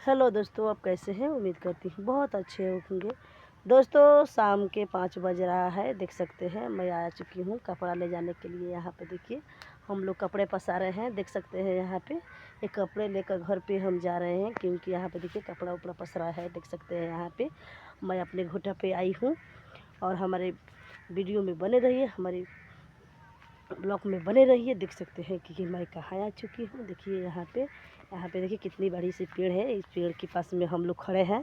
Hello दोस्तों, आप कैसे हैं? उम्मीद करती हूँ बहुत अच्छे होंगे। दोस्तों, शाम के 5 बज रहा है। देख सकते हैं मैं आ चुकी हूँ कपड़ा ले जाने के लिए। यहाँ पे देखिए हम लोग कपड़े पसारे हैं। देख सकते हैं यहाँ पे ये कपड़े लेकर घर पे हम जा रहे हैं, क्योंकि यहाँ पे देखिए कपड़ा उपड़ा पसरा है। देख सकते हैं यहाँ पे मैं अपने घुटा पे आई हूँ। और हमारे वीडियो में बने रहिए, हमारे ब्लॉग में बने रहिए। देख सकते हैं कि मैं कहाँ आ चुकी हूँ। देखिए यहाँ पे देखिए कितनी बड़ी सी पेड़ है। इस पेड़ के पास में हम लोग खड़े हैं।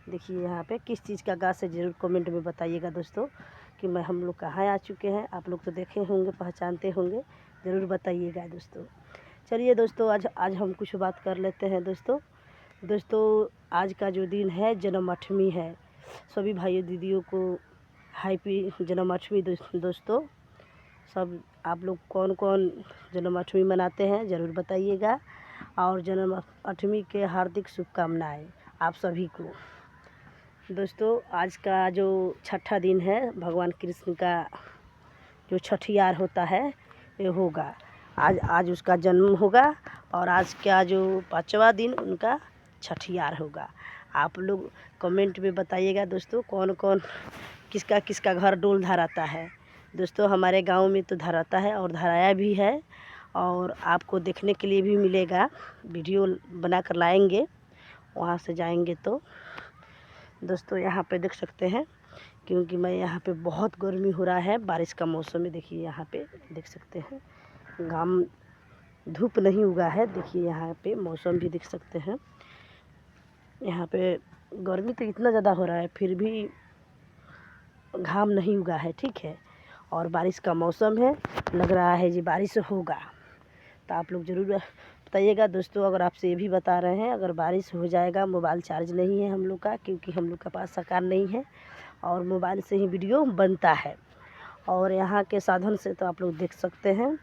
देखिए यहाँ पे किस चीज़ का गाछ है, ज़रूर कमेंट में बताइएगा दोस्तों कि हम लोग कहाँ आ चुके हैं। आप लोग तो देखे होंगे, पहचानते होंगे, ज़रूर बताइएगा दोस्तों। चलिए दोस्तों, आज हम कुछ बात कर लेते हैं दोस्तों। आज का जो दिन है जन्माष्टमी है। सभी भाइयों दीदियों को हैप्पी जन्माष्टमी दोस्तों। सब आप लोग कौन कौन जन्माष्टमी मनाते हैं ज़रूर बताइएगा। और जन्माष्टमी के हार्दिक शुभकामनाएं आप सभी को। दोस्तों, आज का जो छठा दिन है, भगवान कृष्ण का जो छठियार होता है ये होगा। आज उसका जन्म होगा। और आज का जो 5वां दिन उनका छठियार होगा। आप लोग कमेंट में बताइएगा दोस्तों कौन कौन किसका किसका घर डोल धराता है। दोस्तों, हमारे गांव में तो धराता है और धराया भी है, और आपको देखने के लिए भी मिलेगा। वीडियो बना कर लाएंगे, वहाँ से जाएंगे तो। दोस्तों, यहाँ पे देख सकते हैं, क्योंकि मैं यहाँ पे बहुत गर्मी हो रहा है, बारिश का मौसम है। देखिए यहाँ पे देख सकते हैं घाम धूप नहीं उगा है। देखिए यहाँ पे मौसम भी देख सकते हैं। यहाँ पे गर्मी तो इतना ज़्यादा हो रहा है, फिर भी घाम नहीं उगा है, ठीक है। और बारिश का मौसम है, लग रहा है जी बारिश होगा। तो आप लोग ज़रूर बताइएगा दोस्तों। अगर आपसे ये भी बता रहे हैं, अगर बारिश हो जाएगा, मोबाइल चार्ज नहीं है हम लोग का, क्योंकि हम लोग के पास सरकार नहीं है और मोबाइल से ही वीडियो बनता है। और यहाँ के साधन से तो आप लोग देख सकते हैं।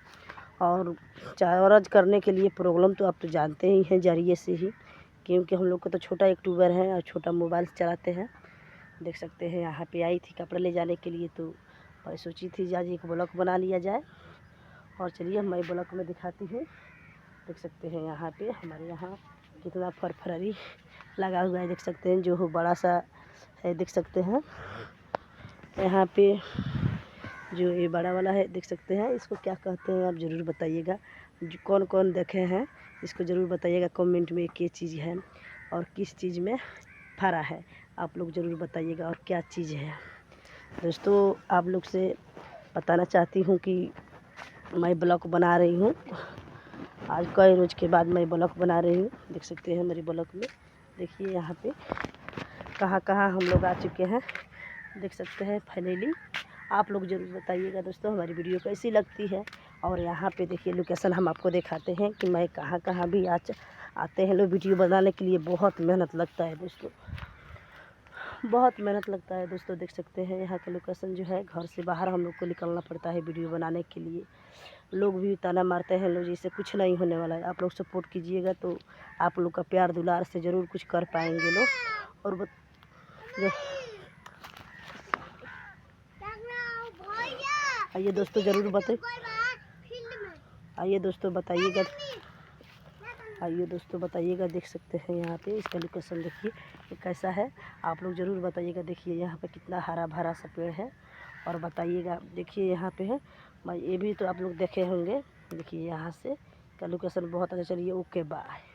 और चार्ज करने के लिए प्रॉब्लम तो आप तो जानते ही हैं जरिए से ही, क्योंकि हम लोग को तो छोटा यूट्यूबर है और छोटा मोबाइल चलाते हैं। देख सकते हैं यहाँ पे आई थी कपड़े ले जाने के लिए, तो मैं सोची थी आज एक ब्लॉग बना लिया जाए। और चलिए मैं ब्लॉग में दिखाती हूँ। देख सकते हैं यहाँ पे हमारे यहाँ कितना फरफरी लगा हुआ है। देख सकते हैं जो हो बड़ा सा है। देख सकते हैं यहाँ पे जो ये बड़ा वाला है, देख सकते हैं इसको क्या कहते हैं, आप ज़रूर बताइएगा। जो कौन कौन देखे हैं इसको ज़रूर बताइएगा कमेंट में, क्या चीज़ है और किस चीज़ में फरा है, आप लोग ज़रूर बताइएगा और क्या चीज़ है। दोस्तों, आप लोग से बताना चाहती हूँ कि मैं ब्लॉग बना रही हूँ। आज कई रोज़ के बाद मैं ब्लॉग बना रही हूँ। देख सकते हैं मेरे ब्लॉग में, देखिए यहाँ पे कहाँ कहाँ हम लोग आ चुके हैं। देख सकते हैं फाइनली। आप लोग ज़रूर बताइएगा दोस्तों हमारी वीडियो कैसी लगती है। और यहाँ पे देखिए लोकेशन हम आपको दिखाते हैं कि मैं कहाँ कहाँ भी आते हैं लोग वीडियो बनाने के लिए। बहुत मेहनत लगता है दोस्तों, बहुत मेहनत लगता है दोस्तों। देख सकते हैं यहाँ का लोकेशन जो है, घर से बाहर हम लोग को निकलना पड़ता है वीडियो बनाने के लिए। लोग भी ताना मारते हैं, लोग जैसे कुछ नहीं होने वाला है। आप लोग सपोर्ट कीजिएगा तो आप लोग का प्यार दुलार से ज़रूर कुछ कर पाएंगे लोग। और आइए दोस्तों ज़रूर आइए दोस्तों बताइएगा। आइए दोस्तों बताइएगा। देख सकते हैं यहाँ पे इसका लोकेशन देखिए ये कैसा है, आप लोग ज़रूर बताइएगा। देखिए यहाँ पे कितना हरा भरा सा पेड़ है, और बताइएगा। देखिए यहाँ पे है, मैं ये भी तो आप लोग देखे होंगे। देखिए यहाँ से का लोकेशन बहुत अच्छा। चलिए ओके बाय।